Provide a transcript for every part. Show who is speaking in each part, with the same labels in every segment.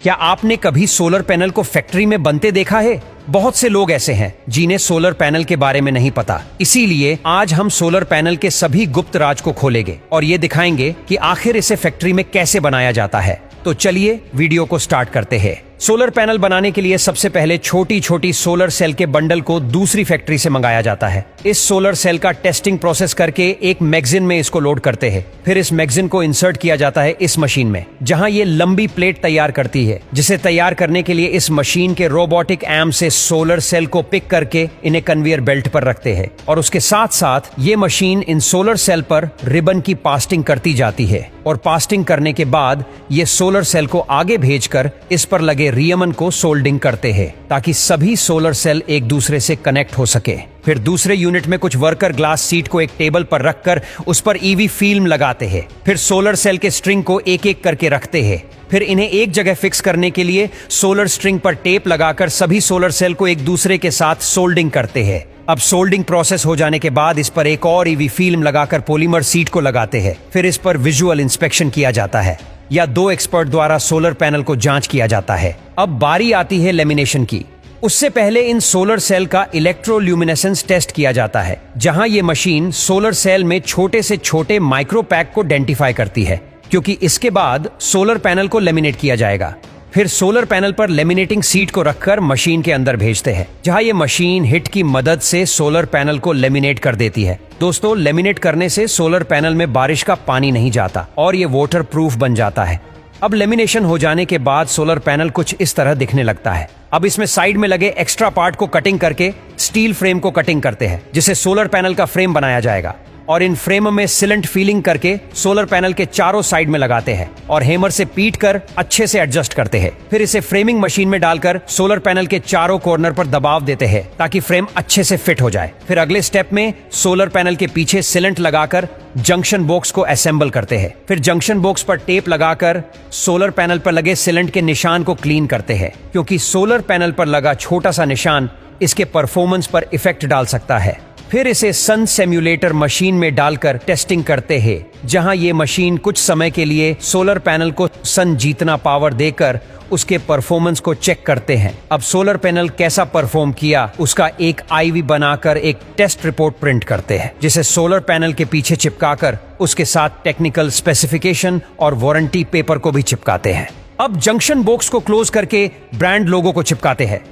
Speaker 1: क्या आपने कभी सोलर पैनल को फैक्ट्री में बनते देखा है? बहुत से लोग ऐसे हैं जिन्हें सोलर पैनल के बारे में नहीं पता। इसीलिए आज हम सोलर पैनल के सभी गुप्त राज को खोलेंगे और ये दिखाएंगे कि आखिर इसे फैक्ट्री में कैसे बनाया जाता है। तो चलिए वीडियो को स्टार्ट करते हैं। सोलर पैनल बनाने के लिए सबसे पहले छोटी छोटी सोलर सेल के बंडल को दूसरी फैक्ट्री से मंगाया जाता है। इस सोलर सेल का टेस्टिंग प्रोसेस करके एक मैगजीन में इसको लोड करते हैं। फिर इस मैगजीन को इंसर्ट किया जाता है इस मशीन में, जहां ये लंबी प्लेट तैयार करती है, जिसे तैयार करने के लिए इस मशीन के रोबोटिक आर्म से सोलर सेल को पिक करके इन्हें कन्वेयर बेल्ट पर रखते हैं और उसके साथ साथ ये मशीन इन सोलर सेल पर रिबन की पास्टिंग करती जाती है और पास्टिंग करने के बाद ये सोलर सेल को आगे भेजकर इस पर लगे रियमन को सोल्डिंग करते हैं ताकि सभी सोलर सेल एक दूसरे से कनेक्ट हो सके। फिर दूसरे यूनिट में कुछ वर्कर ग्लास सीट को एक टेबल पर रखकर उस पर ईवी फिल्म लगाते हैं। फिर सोलर सेल के स्ट्रिंग को एक एक करके रखते हैं। फिर इन्हें एक जगह फिक्स करने के लिए सोलर स्ट्रिंग पर टेप लगाकर सभी सोलर सेल को एक दूसरे के साथ सोल्डिंग करते हैं। अब सोल्डिंग प्रोसेस हो जाने के बाद इस पर एक और ईवी फिल्म लगाकर पॉलीमर सीट को लगाते हैं। फिर इस पर विजुअल इंस्पेक्शन किया जाता है या दो एक्सपर्ट द्वारा सोलर पैनल को जांच किया जाता है। अब बारी आती है लेमिनेशन की। उससे पहले इन सोलर सेल का इलेक्ट्रोल्यूमिनेसेंस टेस्ट किया जाता है, जहां ये मशीन सोलर सेल में छोटे से छोटे माइक्रोपैक को आइडेंटिफाई करती है, क्योंकि इसके बाद सोलर पैनल को लेमिनेट किया जाएगा। फिर सोलर पैनल पर लेमिनेटिंग सीट को रखकर मशीन के अंदर भेजते हैं, जहां ये मशीन हिट की मदद से सोलर पैनल को लेमिनेट कर देती है। दोस्तों, लेमिनेट करने से सोलर पैनल में बारिश का पानी नहीं जाता और ये वाटर प्रूफ बन जाता है। अब लेमिनेशन हो जाने के बाद सोलर पैनल कुछ इस तरह दिखने लगता है। अब इसमें साइड में लगे एक्स्ट्रा पार्ट को कटिंग करके स्टील फ्रेम को कटिंग करते हैं, जिससे सोलर पैनल का फ्रेम बनाया जाएगा और इन फ्रेम में सिलेंट फीलिंग करके सोलर पैनल के चारों साइड में लगाते हैं और हैमर से पीट कर अच्छे से एडजस्ट करते हैं। फिर इसे फ्रेमिंग मशीन में डालकर सोलर पैनल के चारों कॉर्नर पर दबाव देते हैं ताकि फ्रेम अच्छे से फिट हो जाए। फिर अगले स्टेप में सोलर पैनल के पीछे सिलेंट लगाकर जंक्शन बॉक्स को असेंबल करते हैं। फिर जंक्शन बॉक्स पर टेप लगाकर सोलर पैनल पर लगे सिलेंट के निशान को क्लीन करते हैं, क्योंकि सोलर पैनल पर लगा छोटा सा निशान इसके परफॉर्मेंस पर इफेक्ट डाल सकता है। फिर इसे सन सिम्युलेटर मशीन में डालकर टेस्टिंग करते हैं, जहां ये मशीन कुछ समय के लिए सोलर पैनल को सन जितना पावर देकर उसके परफॉर्मेंस को चेक करते हैं। अब सोलर पैनल कैसा परफॉर्म किया उसका एक आईवी बनाकर एक टेस्ट रिपोर्ट प्रिंट करते हैं, जिसे सोलर पैनल के पीछे चिपकाकर उसके साथ टेक्निकल स्पेसिफिकेशन और वारंटी पेपर को भी चिपकाते हैं। अब जंक्शन बॉक्स को क्लोज करके ब्रांड लोगो को चिपकाते हैं।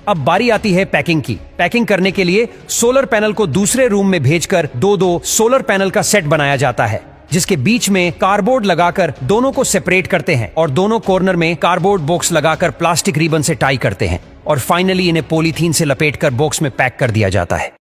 Speaker 1: अब बारी आती है पैकिंग की। पैकिंग करने के लिए सोलर पैनल को दूसरे रूम में भेजकर दो सोलर पैनल का सेट बनाया जाता है, जिसके बीच में कार्डबोर्ड लगाकर दोनों को सेपरेट करते हैं और दोनों कॉर्नर में कार्डबोर्ड बॉक्स लगाकर प्लास्टिक रिबन से टाई करते हैं और फाइनली इन्हें पॉलीथीन से लपेटकर बॉक्स में पैक कर दिया जाता है।